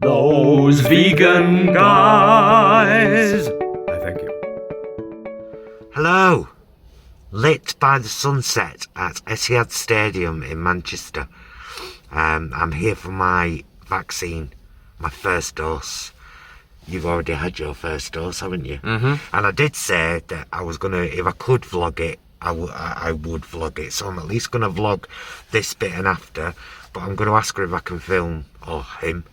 Those vegan guys. Thank you. Hello. Lit by the sunset at Etihad Stadium in Manchester. I'm here for my vaccine, my first dose. You've already had your first dose, haven't you? Mm-hmm. And I did say that I was gonna, if I could vlog it, I would vlog it. So I'm at least gonna vlog this bit and after. But I'm gonna ask her if I can film, or him,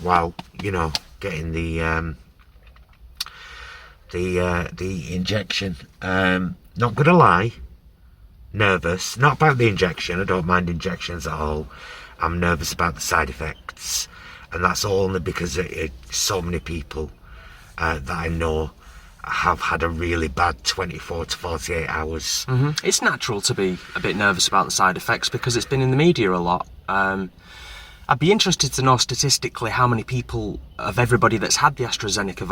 while, you know, getting the injection. Not gonna lie, nervous. Not about the injection. I don't mind injections at all. I'm nervous about the side effects, and that's only because so many people that I know have had a really bad 24 to 48 hours. Mm-hmm. It's natural to be a bit nervous about the side effects because it's been in the media a lot. I'd be interested to know statistically how many people of everybody that's had the Astra Zeneca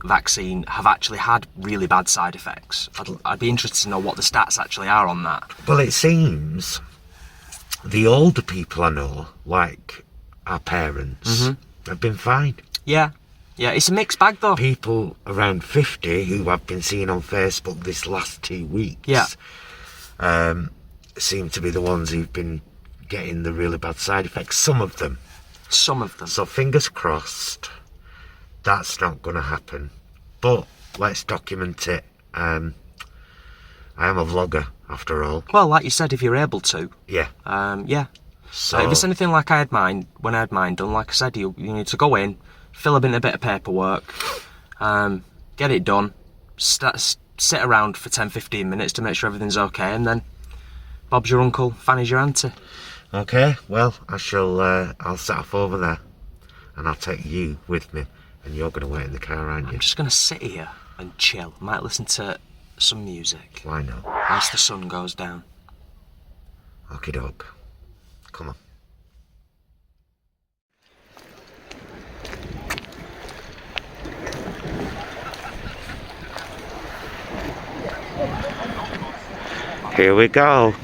vaccine have actually had really bad side effects. I'd be interested to know what the stats actually are on that. Well, it seems the older people I know, like our parents, have been fine. Yeah, it's a mixed bag though. People around 50 who I've been seeing on Facebook this last 2 weeks, seem to be the ones who've been getting the really bad side effects. Some of them. So fingers crossed that's not going to happen. But let's document it. I am a vlogger after all. Well, like you said, if you're able to. Yeah. So if it's anything like I had mine, when I had mine done, like I said, you need to go in, fill in a bit of paperwork, get it done, sit around for 10-15 minutes to make sure everything's okay, and then Bob's your uncle, Fanny's your auntie. Okay, well, I'll set off over there, and I'll take you with me, and you're going to wait in the car, aren't you? I'm just going to sit here and chill. Might listen to some music. Why not? Once the sun goes down. Okie doke. Come on. Here we go.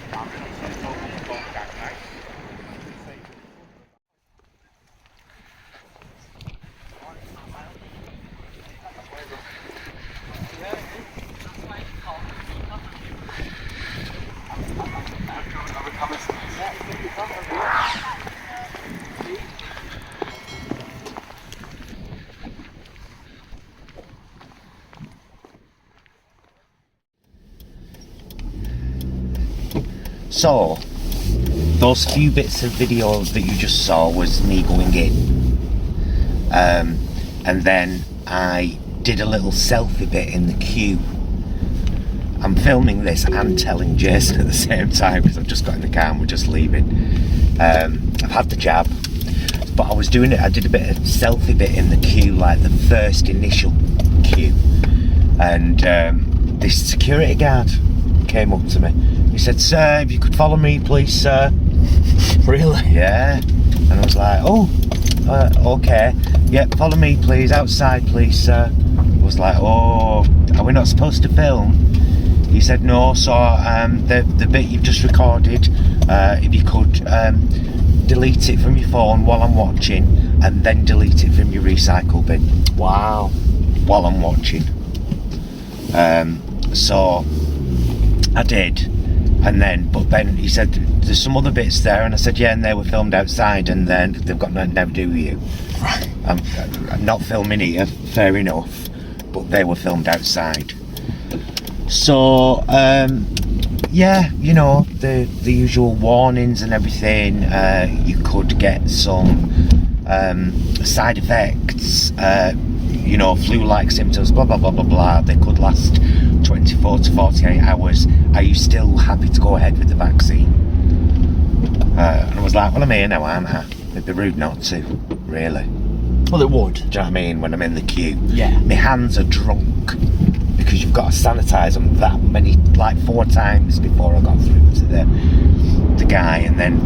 So, those few bits of video that you just saw was me going in. And then I did a little selfie bit in the queue. I'm filming this and telling Jason at the same time because I've just got in the car and we're just leaving. I've had the jab, but I did a bit of selfie bit in the queue, like the first initial queue. And this security guard came up to me. He said, "Sir, if you could follow me, please, sir." Really? Yeah. And I was like, "Oh, okay. Yeah, follow me, please. Outside, please, sir." I was like, "Oh, are we not supposed to film?" He said, "No, so the bit you've just recorded, if you could delete it from your phone while I'm watching, and then delete it from your recycle bin." Wow. While I'm watching. So I did. And then, but then he said, "There's some other bits there," and I said, "Yeah, and they were filmed outside, and then they've got nothing to do with you." Right. I'm not filming here, fair enough, but they were filmed outside. So, yeah, you know, the usual warnings and everything. You could get some side effects, you know, flu-like symptoms, blah, blah, blah, blah, blah. They could last 24 to 48 hours. Are you still happy to go ahead with the vaccine? And I was like, well, I'm here now, aren't I? It'd be rude not to, really. Well, it would. Do you know what I mean? When I'm in the queue. Yeah. My hands are drunk because you've got to sanitise them that many, like 4 times before I got through to the guy. And then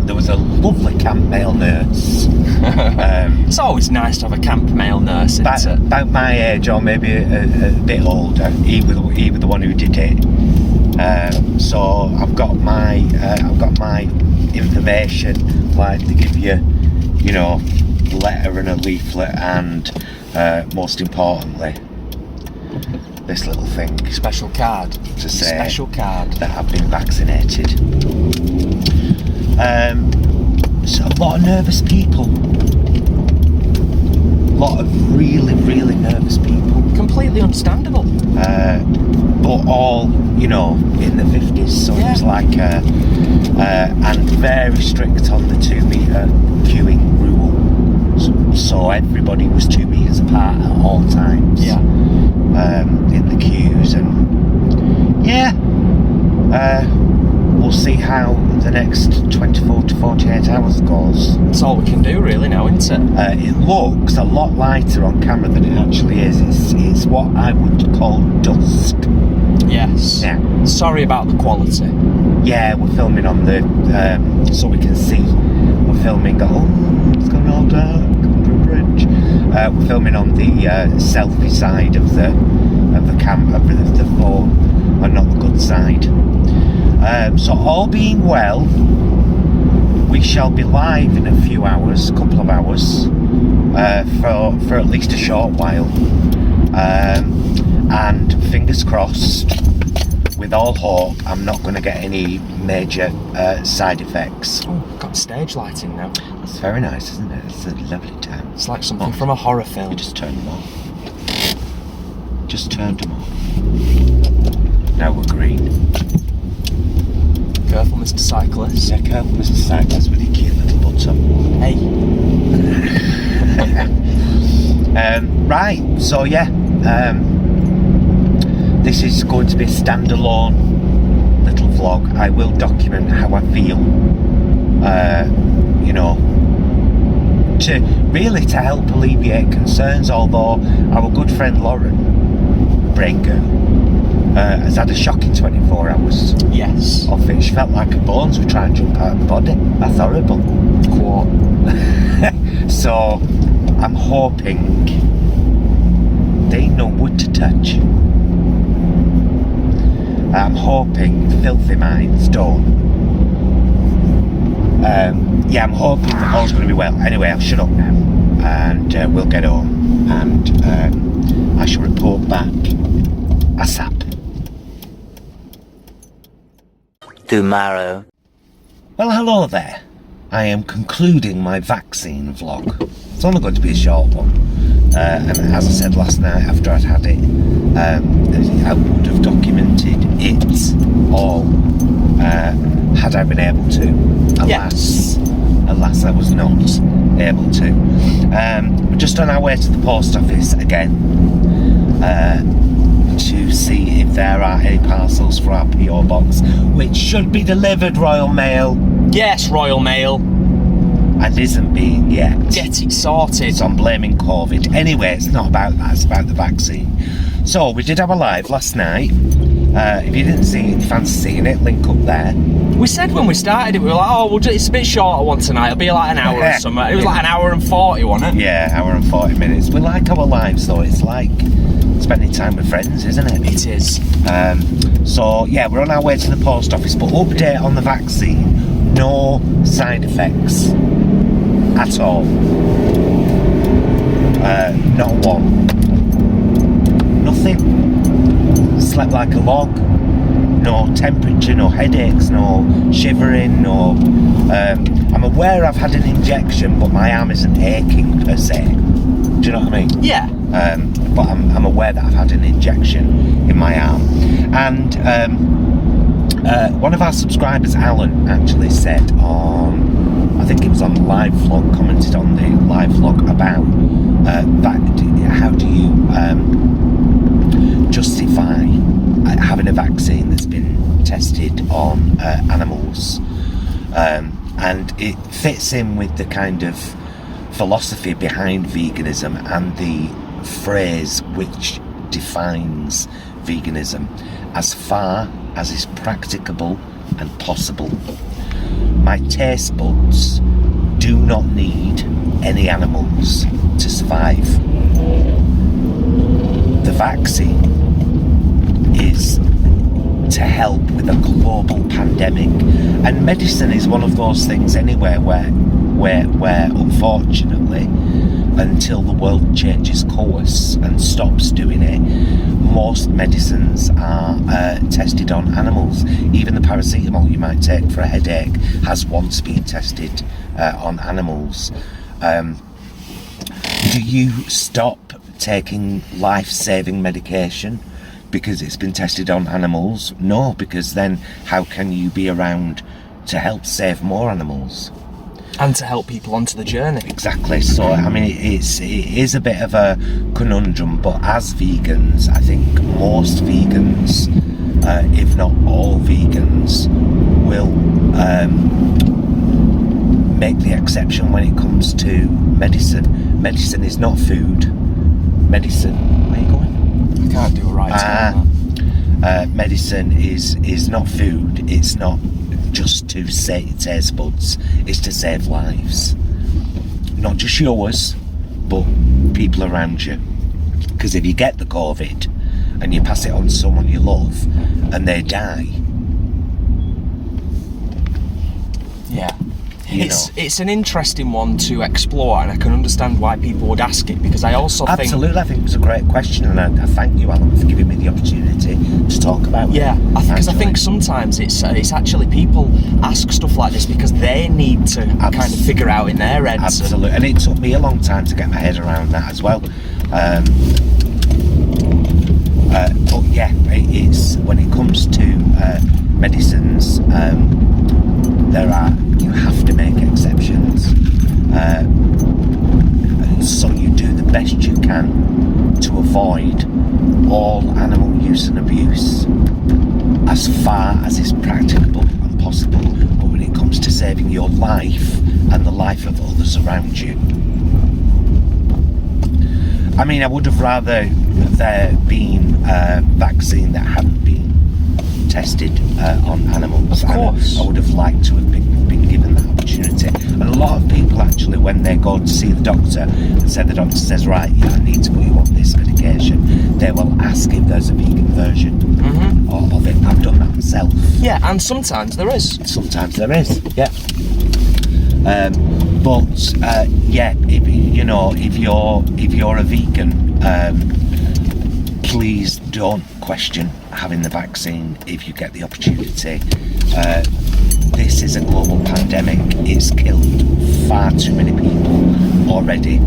there was a lovely camp male nurse. It's always nice to have a camp male nurse, isn't it? About my age, or maybe a bit older. He was the one who did it. So I've got my information, like they give you you know, letter and a leaflet, and most importantly, this little thing. Special card. To say special card. that I've been vaccinated. So a lot of nervous people. A lot of really, really nervous people. Completely understandable. But all, you know, in the 50s, so it was like, and very strict on the 2 metre queuing rule. So everybody was 2 metres apart at all times. Yeah. In the queues, and we'll see how the next 24 to 48 hours goes. That's all we can do really now, isn't it? It looks a lot lighter on camera than it actually is. It's what I would call dusk. Yes. Yeah. Sorry about the quality. Yeah, we're filming on the, so we can see. We're filming, it's gone all dark under a bridge. We're filming on the selfie side of the camera, of the phone, and not the good side. So all being well, we shall be live in a few hours, a couple of hours, for at least a short while. And fingers crossed, with all hope, I'm not going to get any major side effects. Oh, got stage lighting now. It's very nice, isn't it? It's a lovely time. It's like something from a horror film. You just turned them off. Just turned them off. Now we're green. Careful, Mr. Cyclist. Yeah, careful, Mr. Cyclist, with your cute little butter. Hey. Right, so yeah, this is going to be a standalone little vlog. I will document how I feel, you know, to help alleviate concerns, although our good friend Lauren, Braingirl, has had a shocking 24 hours. Yes. Of it. She felt like her bones were trying to jump out of her body. That's horrible. Quote. So, I'm hoping there ain't no wood to touch. I'm hoping filthy minds don't. Yeah, I'm hoping that all's going to be well. Anyway, I'll shut up now, and we'll get home, and I shall report back ASAP. Tomorrow. Well, hello there. I am concluding my vaccine vlog. It's only going to be a short one. And as I said last night after I'd had it, I would have documented it all had I been able to. Alas, I was not able to. We're just on our way to the post office again to see if there are any parcels for our PO box, which should be delivered, Royal Mail. Yes, Royal Mail. And isn't being yet. Get it sorted. So I'm blaming COVID. Anyway, it's not about that, it's about the vaccine. So we did have a live last night. If you didn't see it, fancy seeing it, link up there. We said when we started it, we were like, oh, it's a bit shorter one tonight. It'll be like an hour or something. It was like an hour and 40, wasn't it? Yeah, hour and 40 minutes. We like our lives though. It's like spending time with friends, isn't it? It is. So yeah, we're on our way to the post office, but update on the vaccine. No side effects at all. Not one. Nothing. Slept like a log. No temperature, no headaches, no shivering, no... I'm aware I've had an injection, but my arm isn't aching per se. Do you know what I mean? Yeah. But I'm aware that I've had an injection in my arm. And one of our subscribers, Alan, actually said on, I think it was on the live vlog, commented on the live vlog about how do you justify having a vaccine that's been tested on animals, and it fits in with the kind of philosophy behind veganism and the phrase which defines veganism: as far as is practicable and possible. My taste buds do not need any animals to survive. The vaccine is to help with a global pandemic, and medicine is one of those things anyway where where unfortunately, until the world changes course and stops doing it, most medicines are tested on animals. Even the paracetamol you might take for a headache has once been tested on animals. Do you stop taking life-saving medication because it's been tested on animals? No, because then how can you be around to help save more animals? And to help people onto the journey. Exactly. So, I mean, it is a bit of a conundrum, but as vegans, I think most vegans, if not all vegans, will make the exception when it comes to medicine. Medicine is not food. Medicine... Where are you going? I can't do a right turn. Medicine is not food. It's not just to save taste buds. It's to save lives. Not just yours, but people around you. Because if you get the COVID and you pass it on to someone you love and they die... Yeah. It's an interesting one to explore, and I can understand why people would ask it, because I also think... Absolutely, I think it was a great question, and I thank you, Alan, for giving me the opportunity to talk about it. Yeah, because I think sometimes it's actually people ask stuff like this because they need to kind of figure out in their heads. Absolutely, and it took me a long time to get my head around that as well. But yeah, it's when it comes to medicines, you have to make exceptions, and so you do the best you can to avoid all animal use and abuse as far as is practicable and possible. But when it comes to saving your life and the life of others around you, I mean, I would have rather there been a vaccine that hadn't been tested on animals. Of course. I would have liked to have been given that opportunity. And a lot of people actually, when they go to see the doctor and say the doctor says, right, I need to put you on this medication, they will ask if there's a vegan version of it. I've done that myself. Yeah, and sometimes there is. Sometimes there is, yeah. Yeah, if you're a vegan, please don't question having the vaccine if you get the opportunity. This is a global pandemic. It's killed far too many people already.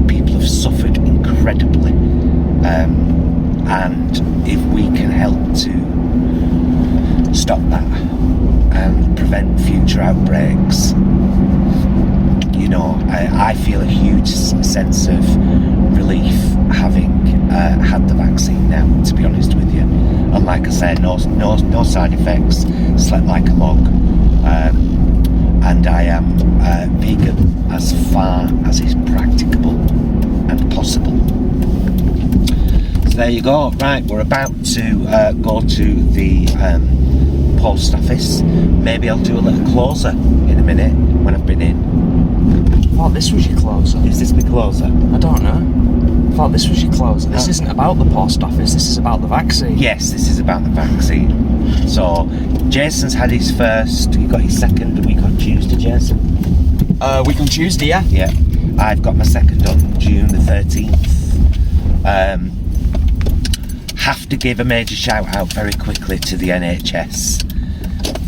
People have suffered incredibly, and if we can help to stop that and prevent future outbreaks, I feel a huge sense of relief having had the vaccine now, to be honest with you. And like I said, no side effects, slept like a log, and I am vegan as far as is practicable and possible. So there you go. Right, we're about to go to the post office. Maybe I'll do a little closer in a minute when I've been in. I thought this was your closer. Is this my closer? I don't know. I thought this was your closer. This isn't about the post office, this is about the vaccine. Yes, this is about the vaccine. So, Jason's had his first, you got his second week on Tuesday, Jason? Week on Tuesday, yeah? Yeah. I've got my second on June the 13th. Have to give a major shout out very quickly to the NHS.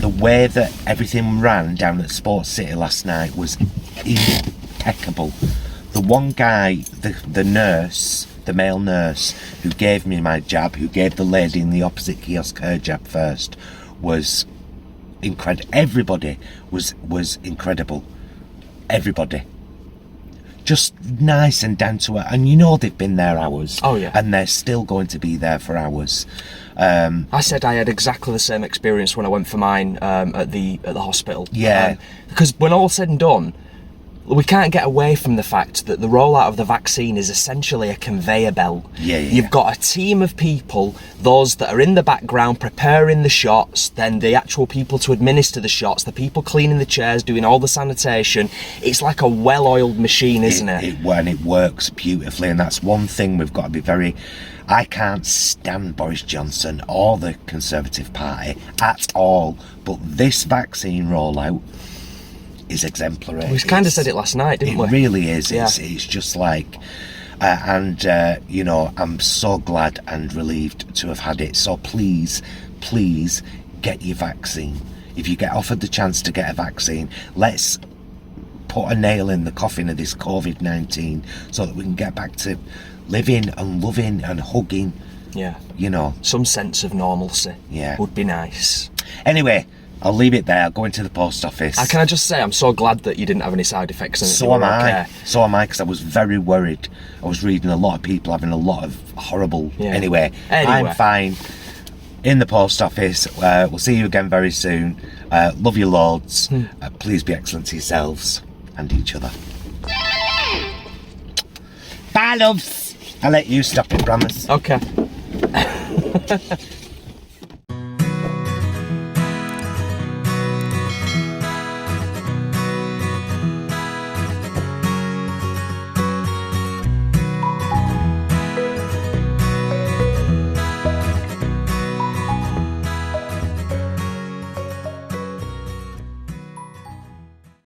The way that everything ran down at Sports City last night was impeccable. The one guy, the nurse, the male nurse, who gave me my jab, who gave the lady in the opposite kiosk her jab first, was incredible. Everybody was incredible. Everybody. Just nice and down to earth. And they've been there hours. Oh, yeah. And they're still going to be there for hours. I said I had exactly the same experience when I went for mine at the hospital. Yeah. Because when all said and done, we can't get away from the fact that the rollout of the vaccine is essentially a conveyor belt. Yeah. You've got a team of people, those that are in the background preparing the shots, then the actual people to administer the shots, the people cleaning the chairs, doing all the sanitation. It's like a well-oiled machine, isn't it? And it works beautifully, and that's one thing we've got to be very... I can't stand Boris Johnson or the Conservative Party at all, but this vaccine rollout is exemplary. We kind of said it last night, didn't we? It really is. Yeah. It's just like, you know, I'm so glad and relieved to have had it. So please get your vaccine. If you get offered the chance to get a vaccine, let's put a nail in the coffin of this COVID-19 so that we can get back to living and loving and hugging. Yeah. You know. Some sense of normalcy. Yeah. Would be nice. Anyway, I'll leave it there. I'll go into the post office. Can I just say, I'm so glad that you didn't have any side effects. And So am I. So am I, because I was very worried. I was reading a lot of people having a lot of horrible... Yeah. Anyway, I'm fine. In the post office. We'll see you again very soon. Love you loads. Please be excellent to yourselves and each other. Bye, loves. I'll let you stop it, promise. Okay.